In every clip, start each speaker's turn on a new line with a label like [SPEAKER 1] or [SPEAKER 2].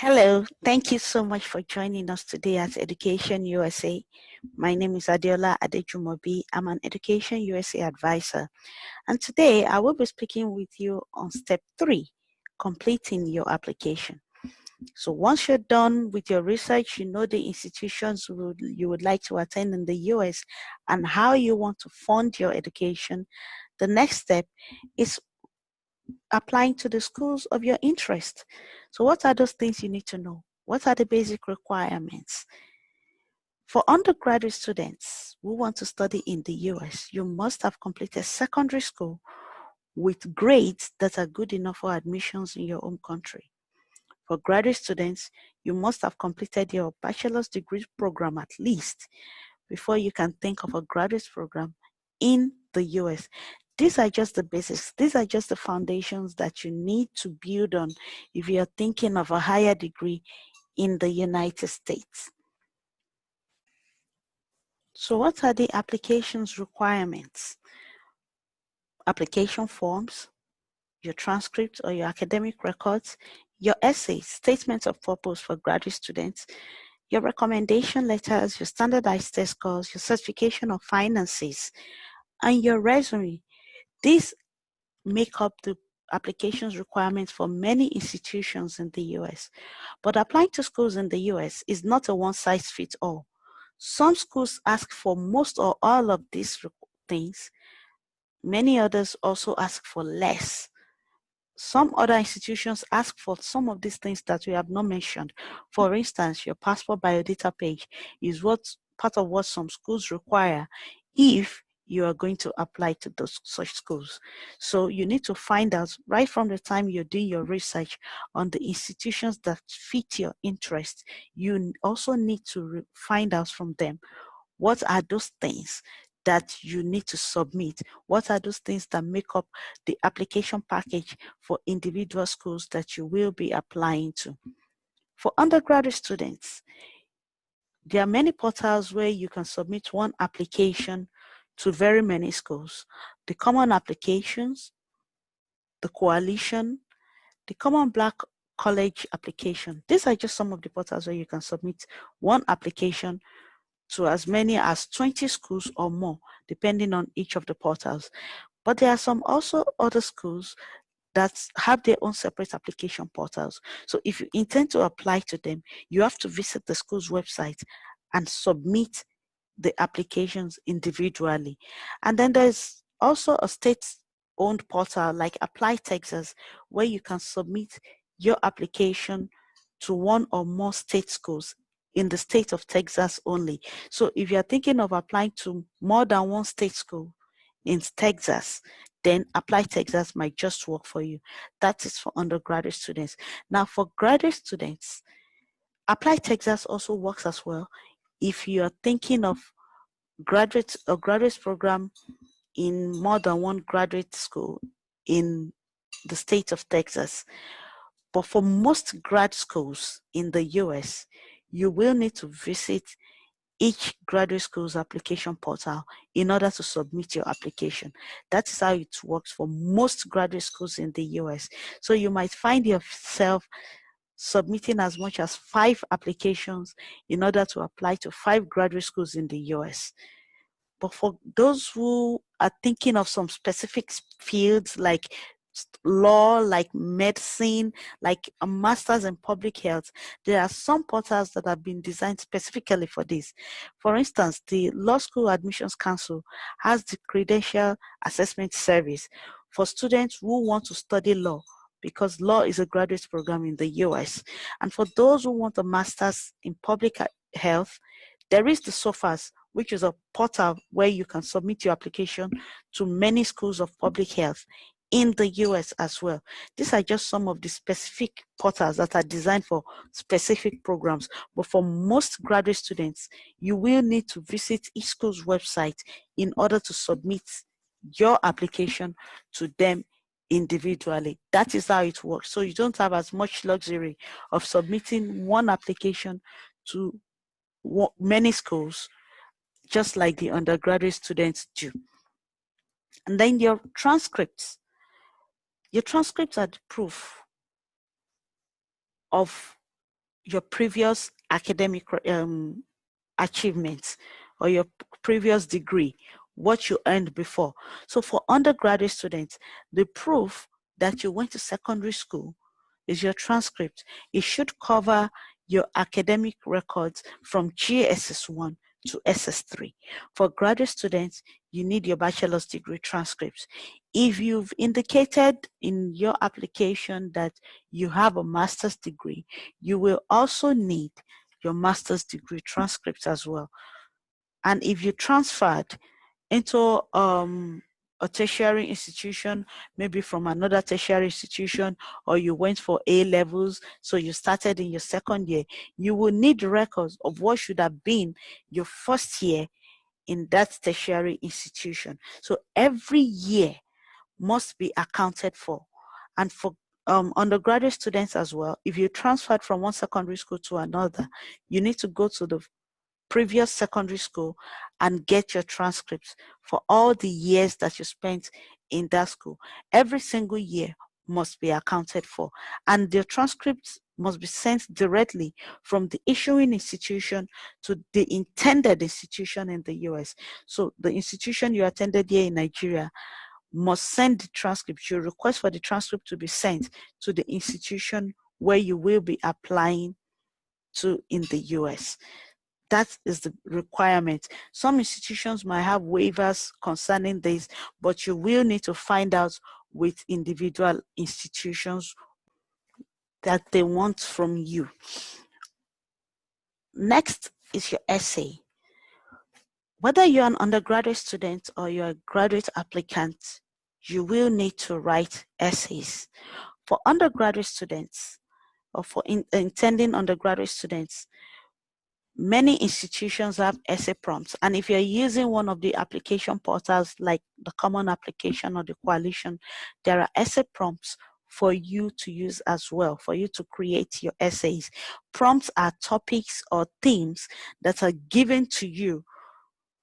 [SPEAKER 1] Hello, thank you so much for joining us today at Education USA. My name is Adiola Adejumobi. I'm an Education USA advisor. And today I will be speaking with you on step 3, completing your application. So once you're done with your research, you know the institutions you would like to attend in the US and how you want to fund your education. The next step is applying to the schools of your interest. So what are those things you need to know? What are the basic requirements? For undergraduate students who want to study in the US, you must have completed secondary school with grades that are good enough for admissions in your home country. For graduate students, you must have completed your bachelor's degree program at least before you can think of a graduate program in the US. These are just the basics. These are just the foundations that you need to build on if you're thinking of a higher degree in the United States. So what are the applications requirements? Application forms, your transcripts or your academic records, your essays, statements of purpose for graduate students, your recommendation letters, your standardized test scores, your certification of finances, and your resume. These make up the applications requirements for many institutions in the US. But applying to schools in the US is not a one-size-fits-all. Some schools ask for most or all of these things. Many others also ask for less. Some other institutions ask for some of these things that we have not mentioned. For instance, your passport biodata page is part of what some schools require if you are going to apply to such schools. So you need to find out right from the time you're doing your research on the institutions that fit your interest. You also need to find out from them what are those things that you need to submit? What are those things that make up the application package for individual schools that you will be applying to? For undergraduate students, there are many portals where you can submit one application to very many schools. The Common Applications, the Coalition, the Common Black College Application. These are just some of the portals where you can submit one application to as many as 20 schools or more, depending on each of the portals. But there are some also other schools that have their own separate application portals. So if you intend to apply to them, you have to visit the school's website and submit the applications individually. And then there's also a state-owned portal like Apply Texas, where you can submit your application to one or more state schools in the state of Texas only. So if you're thinking of applying to more than one state school in Texas, then Apply Texas might just work for you. That is for undergraduate students. Now for graduate students, Apply Texas also works as well if you're thinking of graduate program in more than one graduate school in the state of Texas. But for most grad schools in the US, you will need to visit each graduate school's application portal in order to submit your application. That is how it works for most graduate schools in the US. So you might find yourself submitting as much as 5 applications in order to apply to 5 graduate schools in the US. But for those who are thinking of some specific fields like law, like medicine, like a master's in public health, there are some portals that have been designed specifically for this. For instance, the Law School Admissions Council has the Credential Assessment Service for students who want to study law, because law is a graduate program in the US. And for those who want a master's in public health, there is the SOFAS, which is a portal where you can submit your application to many schools of public health in the US as well. These are just some of the specific portals that are designed for specific programs. But for most graduate students, you will need to visit each school's website in order to submit your application to them individually. That is how it works. So you don't have as much luxury of submitting one application to many schools, just like the undergraduate students do. And then your transcripts. Your transcripts are the proof of your previous academic achievements or your previous degree, what you earned before. So for undergraduate students, the proof that you went to secondary school is your transcript. It should cover your academic records from GSS1 to SS3. For graduate students, you need your bachelor's degree transcripts. If you've indicated in your application that you have a master's degree, you will also need your master's degree transcripts as well. And if you transferred into a tertiary institution, maybe from another tertiary institution, or you went for A levels, so you started in your second year, you will need records of what should have been your first year in that tertiary institution. So every year must be accounted for. And for undergraduate students as well, if you transferred from one secondary school to another, you need to go to the previous secondary school and get your transcripts for all the years that you spent in that school. Every single year must be accounted for, and the transcripts must be sent directly from the issuing institution to the intended institution in the US. So the institution you attended here in Nigeria must send the transcript. You request for the transcript to be sent to the institution where you will be applying to in the US. That is the requirement. Some institutions might have waivers concerning this, but you will need to find out with individual institutions that they want from you. Next is your essay. Whether you're an undergraduate student or you're a graduate applicant, you will need to write essays. For undergraduate students or for intending undergraduate students, many institutions have essay prompts, and if you're using one of the application portals like the Common Application or the Coalition, there are essay prompts for you to use as well, for you to create your essays. Prompts are topics or themes that are given to you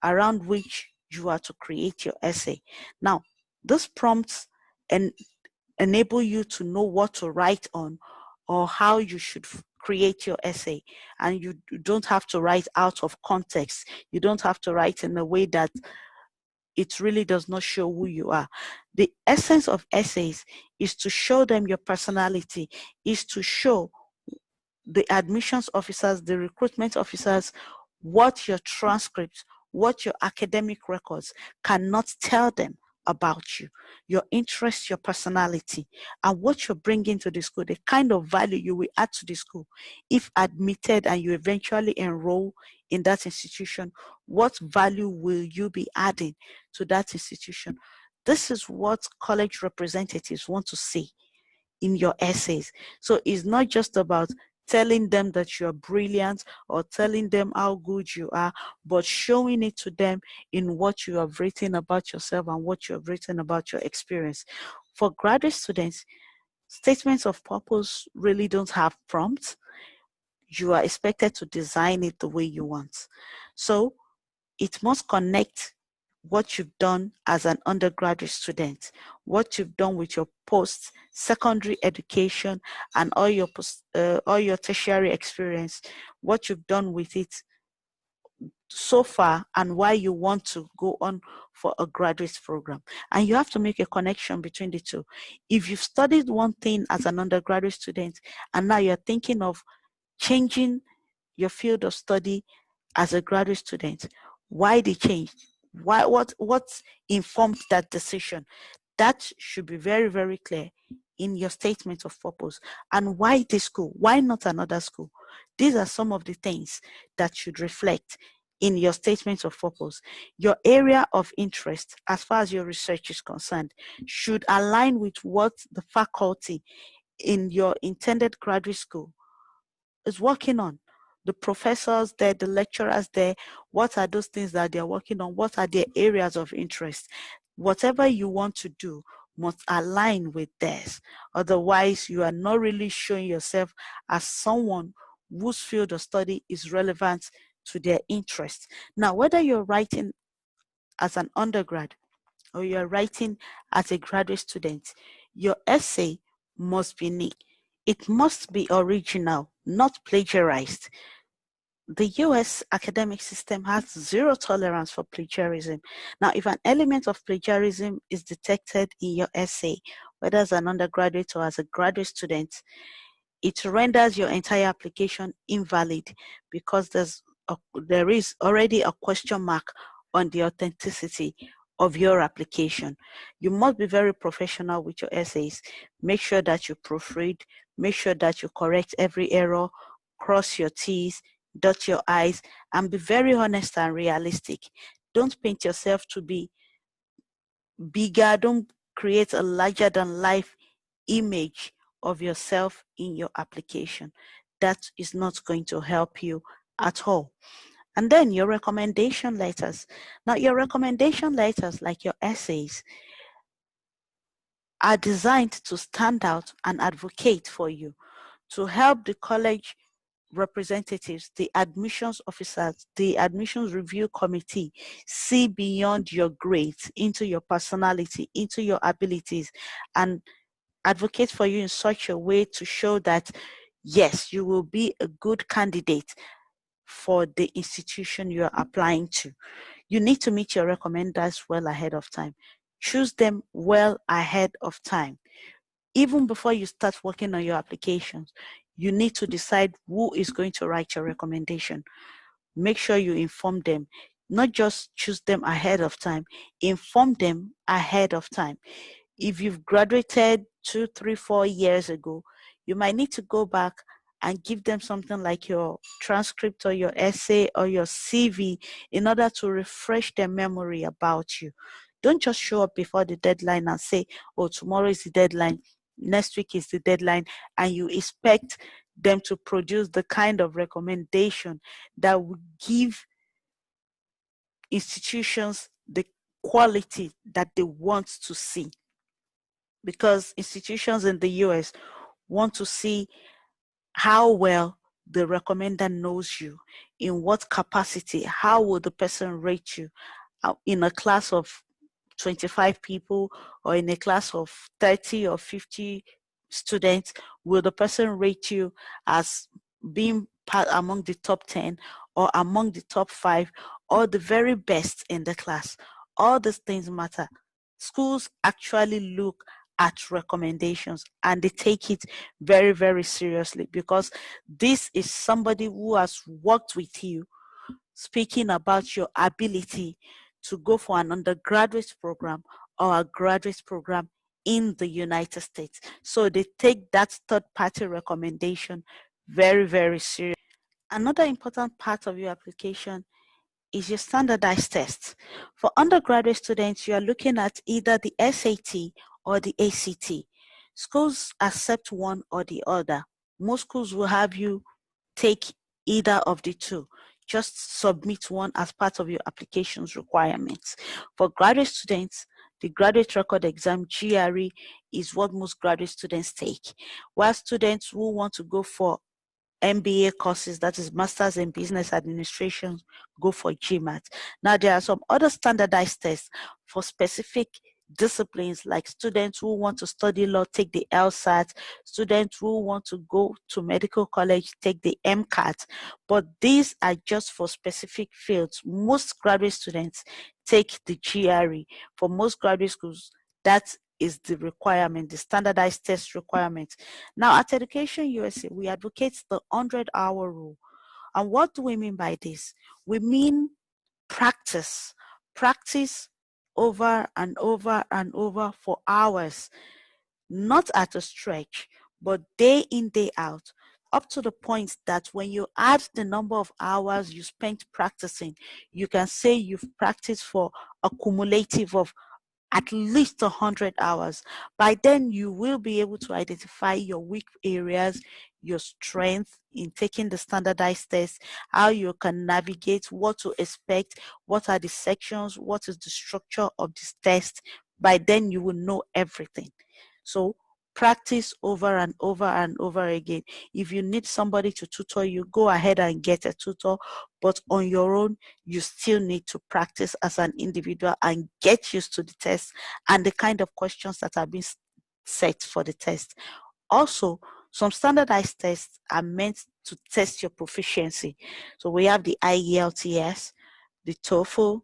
[SPEAKER 1] around which you are to create your essay. Now, these prompts enable you to know what to write on or how you should create your essay, and you don't have to write out of context. You don't have to write in a way that it really does not show who you are. The essence of essays is to show them your personality, is to show the admissions officers, the recruitment officers, what your transcripts, what your academic records cannot tell them about you, your interests, your personality, and what you're bringing to the school, the kind of value you will add to the school. If admitted and you eventually enroll in that institution, what value will you be adding to that institution? This is what college representatives want to see in your essays. So it's not just about telling them that you're brilliant or telling them how good you are, but showing it to them in what you have written about yourself and what you have written about your experience. For graduate students, statements of purpose really don't have prompts. You are expected to design it the way you want. So it must connect what you've done as an undergraduate student, what you've done with your post-secondary education and all your tertiary experience, what you've done with it so far, and why you want to go on for a graduate program. And you have to make a connection between the two. If you've studied one thing as an undergraduate student and now you're thinking of changing your field of study as a graduate student, why the change? What informed that decision? That should be very, very clear in your statement of purpose. And why this school? Why not another school? These are some of the things that should reflect in your statement of purpose. Your area of interest, as far as your research is concerned, should align with what the faculty in your intended graduate school is working on. The professors there, the lecturers there, what are those things that they're working on? What are their areas of interest? Whatever you want to do must align with theirs. Otherwise, you are not really showing yourself as someone whose field of study is relevant to their interests. Now, whether you're writing as an undergrad or you're writing as a graduate student, your essay must be unique. It must be original, not plagiarized. The US academic system has zero tolerance for plagiarism. Now, if an element of plagiarism is detected in your essay, whether as an undergraduate or as a graduate student, it renders your entire application invalid because there is already a question mark on the authenticity of your application. You must be very professional with your essays. Make sure that you proofread, make sure that you correct every error, cross your T's, dot your I's, and be very honest and realistic. Don't paint yourself to be bigger. Don't create a larger than life image of yourself in your application. That is not going to help you at all. And then your recommendation letters. Now, your recommendation letters, like your essays, are designed to stand out and advocate for you, to help the college representatives, the admissions officers, the admissions review committee see beyond your grades into your personality, into your abilities, and advocate for you in such a way to show that, yes, you will be a good candidate for the institution you are applying to. You need to meet your recommenders well ahead of time. Choose them well ahead of time. Even before you start working on your applications, you need to decide who is going to write your recommendation. Make sure you inform them. Not just choose them ahead of time, inform them ahead of time. If you've graduated 2, 3, 4 years ago, you might need to go back and give them something like your transcript or your essay or your CV in order to refresh their memory about you. Don't just show up before the deadline and say, oh, tomorrow is the deadline, next week is the deadline, and you expect them to produce the kind of recommendation that would give institutions the quality that they want to see. Because institutions in the US want to see how well the recommender knows you, in what capacity, how will the person rate you in a class of 25 people or in a class of 30 or 50 students. Will the person rate you as being part among the top 10 or among the top 5 or the very best in the class? All these things matter. Schools actually look at recommendations and they take it very, very seriously, because this is somebody who has worked with you, speaking about your ability to go for an undergraduate program or a graduate program in the United States. So they take that third party recommendation very, very serious. Another important part of your application is your standardized tests. For undergraduate students, you are looking at either the SAT or the ACT. Schools accept one or the other. Most schools will have you take either of the two. Just submit one as part of your application's requirements. For graduate students, the graduate record exam, GRE, is what most graduate students take. While students who want to go for MBA courses, that is Masters in Business Administration, go for GMAT. Now, there are some other standardized tests for specific disciplines, like students who want to study law, take the LSAT, students who want to go to medical college, take the MCAT, but these are just for specific fields. Most graduate students take the GRE. For most graduate schools, that is the requirement, the standardized test requirement. Now, at Education USA, we advocate the 100-hour rule. And what do we mean by this? We mean practice. Practice over and over and over for hours, not at a stretch, but day in, day out, up to the point that when you add the number of hours you spent practicing, you can say you've practiced for a cumulative of at least 100 hours. By then, you will be able to identify your weak areas, your strength in taking the standardized test, how you can navigate, what to expect, what are the sections, what is the structure of this test. By then, you will know everything. So practice over and over and over again. If you need somebody to tutor you, go ahead and get a tutor, but on your own, you still need to practice as an individual and get used to the test and the kind of questions that are being set for the test. Also, Some standardized tests are meant to test your proficiency. So we have the IELTS, the TOEFL,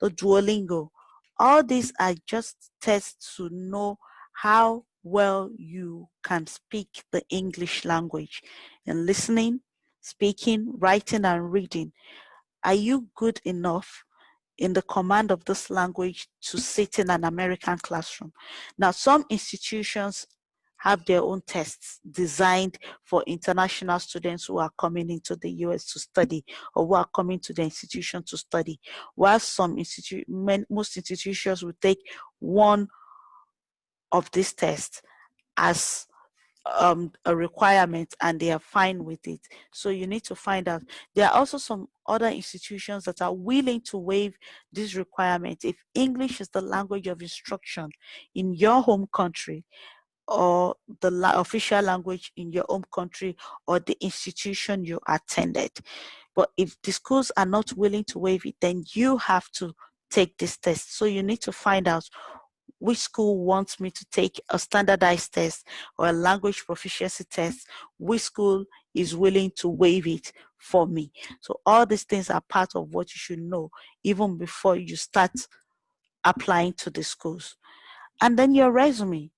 [SPEAKER 1] the Duolingo. All these are just tests to know how well you can speak the English language in listening, speaking, writing, and reading. Are you good enough in the command of this language to sit in an American classroom? Now, some institutions have their own tests designed for international students who are coming into the US to study, or who are coming to the institution to study, while most institutions will take one of these tests as a requirement, and they are fine with it. So you need to find out. There are also some other institutions that are willing to waive this requirement if English is the language of instruction in your home country, or the official language in your home country, or the institution you attended. But if the schools are not willing to waive it, then you have to take this test. So you need to find out which school wants me to take a standardized test or a language proficiency test, which school is willing to waive it for me. So all these things are part of what you should know even before you start applying to the schools. And then your resume.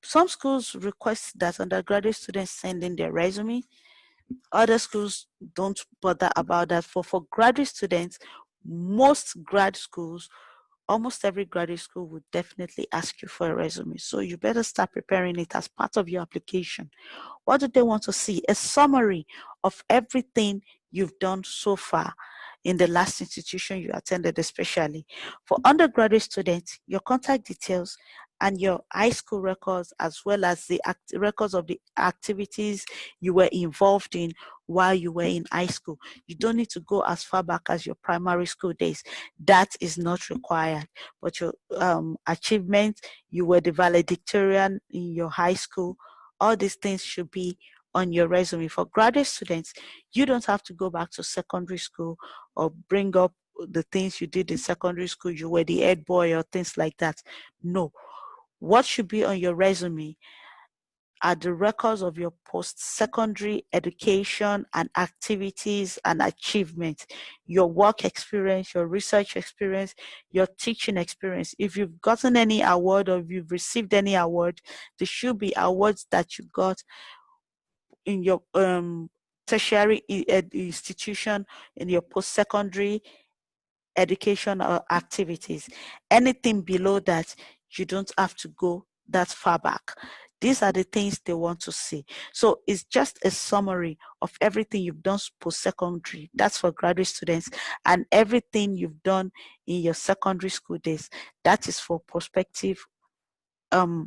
[SPEAKER 1] Some schools request that undergraduate students send in their resume. Other schools don't bother about that. For graduate students, most grad schools, almost every graduate school would definitely ask you for a resume. So you better start preparing it as part of your application. What do they want to see? A summary of everything you've done so far in the last institution you attended, especially. For undergraduate students, your contact details and your high school records, as well as the records of the activities you were involved in while you were in high school. You don't need to go as far back as your primary school days. That is not required. But your achievements, you were the valedictorian in your high school, all these things should be on your resume. For graduate students, you don't have to go back to secondary school or bring up the things you did in secondary school. You were the head boy or things like that. No. What should be on your resume are the records of your post-secondary education and activities and achievements, your work experience, your research experience, your teaching experience. If you've gotten any award or if you've received any award, there should be awards that you got in your tertiary institution, in your post-secondary education or activities. Anything below that, you don't have to go that far back. These are the things they want to see. So it's just a summary of everything you've done post-secondary. That's for graduate students. And everything you've done in your secondary school days. That is for prospective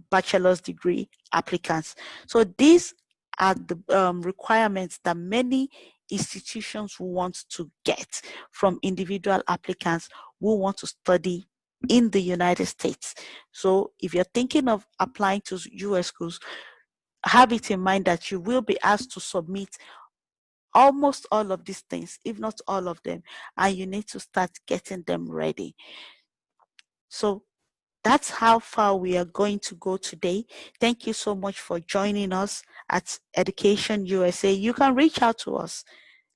[SPEAKER 1] bachelor's degree applicants. So these are the requirements that many institutions want to get from individual applicants who want to study in the United States. So if you're thinking of applying to US schools, have it in mind that you will be asked to submit almost all of these things, if not all of them, and you need to start getting them ready. So that's how far we are going to go today. Thank you so much for joining us at Education USA. You can reach out to us,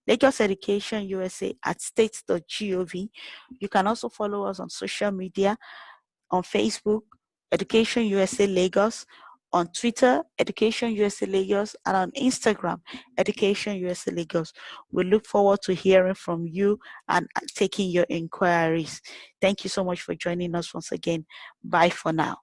[SPEAKER 1] Lagos Education USA at states.gov. You can also follow us on social media, on Facebook, Education USA Lagos, on Twitter, Education USA Lagos, and on Instagram, Education USA Lagos. We look forward to hearing from you and taking your inquiries. Thank you so much for joining us once again. Bye for now.